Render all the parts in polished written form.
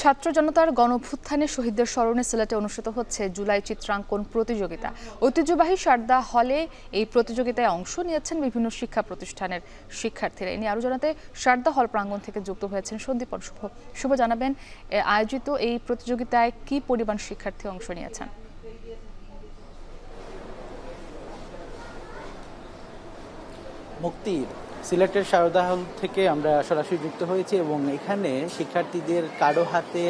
ছাত্র জনতার গণঅভ্যুত্থানে শহীদদের স্মরণে সিলেটে অনুষ্ঠিত হচ্ছে জুলাই চিত্রাঙ্কন প্রতিযোগিতা। ঐতিহ্যবাহী সারদা হলে এই প্রতিযোগিতায় অংশ নিয়েছেন বিভিন্ন শিক্ষা প্রতিষ্ঠানের শিক্ষার্থীরা। এ নিয়ে আরও জানাতে সারদা হল প্রাঙ্গণ থেকে যুক্ত হয়েছেন সন্দীপন শুভ। শুভ, জানাবেন আয়োজিত এই প্রতিযোগিতায় কি পরিমাণ শিক্ষার্থী অংশ নিয়েছেন? মুক্তি সিলেটের সারদা হল থেকে আমরা সরাসরি যুক্ত হয়েছি এবং এখানে শিক্ষার্থীদের কারো হাতে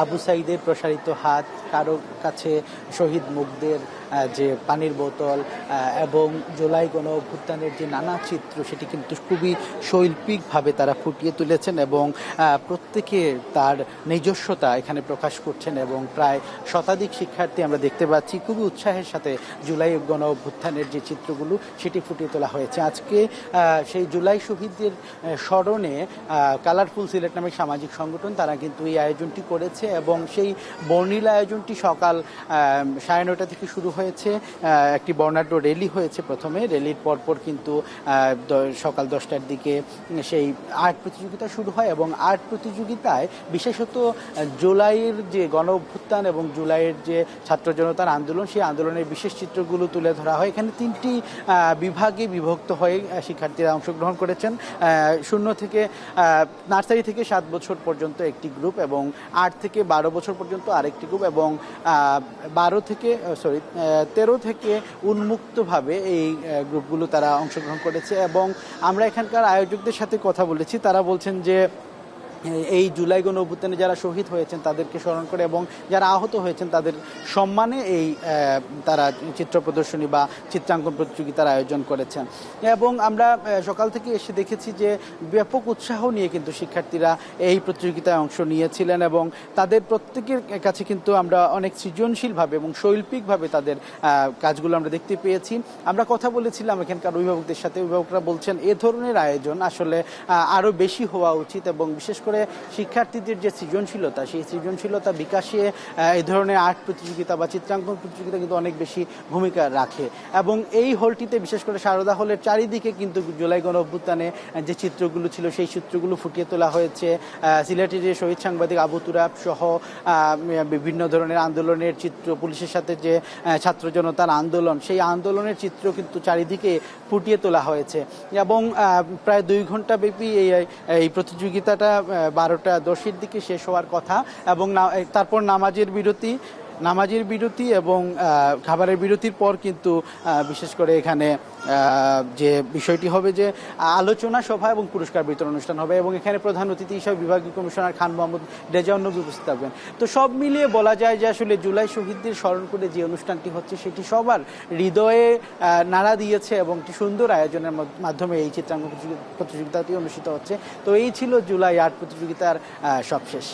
আবু সাইদের প্রসারিত হাত, কারো কাছে শহীদ মুখদের যে পানির বোতল এবং জুলাই গণ অভ্যুত্থানের যে নানা চিত্র, সেটি কিন্তু খুবই শৈল্পিকভাবে তারা ফুটিয়ে তুলেছেন এবং প্রত্যেকে তার নিজস্বতা এখানে প্রকাশ করছেন এবং প্রায় শতাধিক শিক্ষার্থী আমরা দেখতে পাচ্ছি খুবই উৎসাহের সাথে জুলাই গণ অভ্যুত্থানের যে চিত্রগুলো সেটি ফুটিয়ে তোলা হয়েছে। আজকে সেই জুলাই শহীদদের স্মরণে কালারফুল সিলেট নামে সামাজিক সংগঠন তারা কিন্তু এই আয়োজনটি করেছে এবং সেই বর্ণিল আয়োজনটি সকাল 9:30 থেকে শুরু হয়েছে। একটি বর্ণাঢ্য র্যালি হয়েছে প্রথমে, র্যালির পরপর কিন্তু সকাল 10টার দিকে সেই আর্ট প্রতিযোগিতা শুরু হয় এবং আর্ট প্রতিযোগিতায় বিশেষত জুলাইয়ের যে গণ অভ্যুত্থান এবং জুলাইয়ের যে ছাত্র জনতার আন্দোলন, সেই আন্দোলনের বিশেষ চিত্রগুলো তুলে ধরা হয়। এখানে 3টি বিভাগে বিভক্ত হয়ে শিক্ষার্থীরা অংশগ্রহণ করেছেন। 0 থেকে নার্সারি থেকে 7 বছর পর্যন্ত একটি গ্রুপ এবং 8 থেকে 12 বছর পর্যন্ত আরেকটি গ্রুপ এবং 13 থেকে উন্মুক্তভাবে এই গ্রুপগুলো তারা অংশগ্রহণ করেছে এবং আমরা এখানকার আয়োজকদের সাথে কথা বলেছি। তারা বলছেন যে এই জুলাই গণ অভ্যুত্থানে যারা শহীদ হয়েছেন তাদেরকে স্মরণ করে এবং যারা আহত হয়েছেন তাদের সম্মানে এই তারা চিত্র প্রদর্শনী বা চিত্রাঙ্কন প্রতিযোগিতার আয়োজন করেছেন এবং আমরা সকাল থেকে এসে দেখেছি যে ব্যাপক উৎসাহ নিয়ে কিন্তু শিক্ষার্থীরা এই প্রতিযোগিতায় অংশ নিয়েছিলেন এবং তাদের প্রত্যেকের কাছে কিন্তু আমরা অনেক সৃজনশীলভাবে এবং শৈল্পিকভাবে তাদের কাজগুলো আমরা দেখতে পেয়েছি। আমরা কথা বলেছিলাম এখানকার অভিভাবকদের সাথে। অভিভাবকরা বলছেন এ ধরনের আয়োজন আসলে আরও বেশি হওয়া উচিত এবং বিশেষ করে শিক্ষার্থীদের যে সৃজনশীলতা, সেই সৃজনশীলতা বিকাশে এই ধরনের আর্ট প্রতিযোগিতা বা চিত্রাঙ্কন প্রতিযোগিতা কিন্তু অনেক বেশি ভূমিকা রাখে এবং এই হলটিতে বিশেষ করে সারদা হলের চারিদিকে কিন্তু জুলাই গণ অভ্যুত্থানে যে চিত্রগুলো ছিল সেই চিত্রগুলো ফুটিয়ে তোলা হয়েছে। সিলেটের যে শহীদ সাংবাদিক আবু তুরাব সহ বিভিন্ন ধরনের আন্দোলনের চিত্র, পুলিশের সাথে যে ছাত্র জনতার আন্দোলন, সেই আন্দোলনের চিত্র কিন্তু চারিদিকে ফুটিয়ে তোলা হয়েছে এবং প্রায় 2 ঘন্টা ব্যাপী এই প্রতিযোগিতাটা 12:10 দিকে শেষ হওয়ার কথা এবং তারপর নামাজের বিরতি এবং খাবারের বিরতির পর কিন্তু বিশেষ করে এখানে যে বিষয়টি হবে যে আলোচনা সভা এবং পুরস্কার বিতরণ অনুষ্ঠান হবে এবং এখানে প্রধান অতিথি হিসেবে বিভাগীয় কমিশনার খান মোহাম্মদ রেজাউন নবী উপস্থিত থাকবেন। তো সব মিলিয়ে বলা যায় যে আসলে জুলাই শহীদদের স্মরণ করে যে অনুষ্ঠানটি হচ্ছে সেটি সবার হৃদয়ে নাড়া দিয়েছে এবং একটি সুন্দর আয়োজনের মাধ্যমে এই চিত্রাঙ্কন প্রতিযোগিতাটি অনুষ্ঠিত হচ্ছে। তো এই ছিল জুলাই আর্ট প্রতিযোগিতার সবশেষ।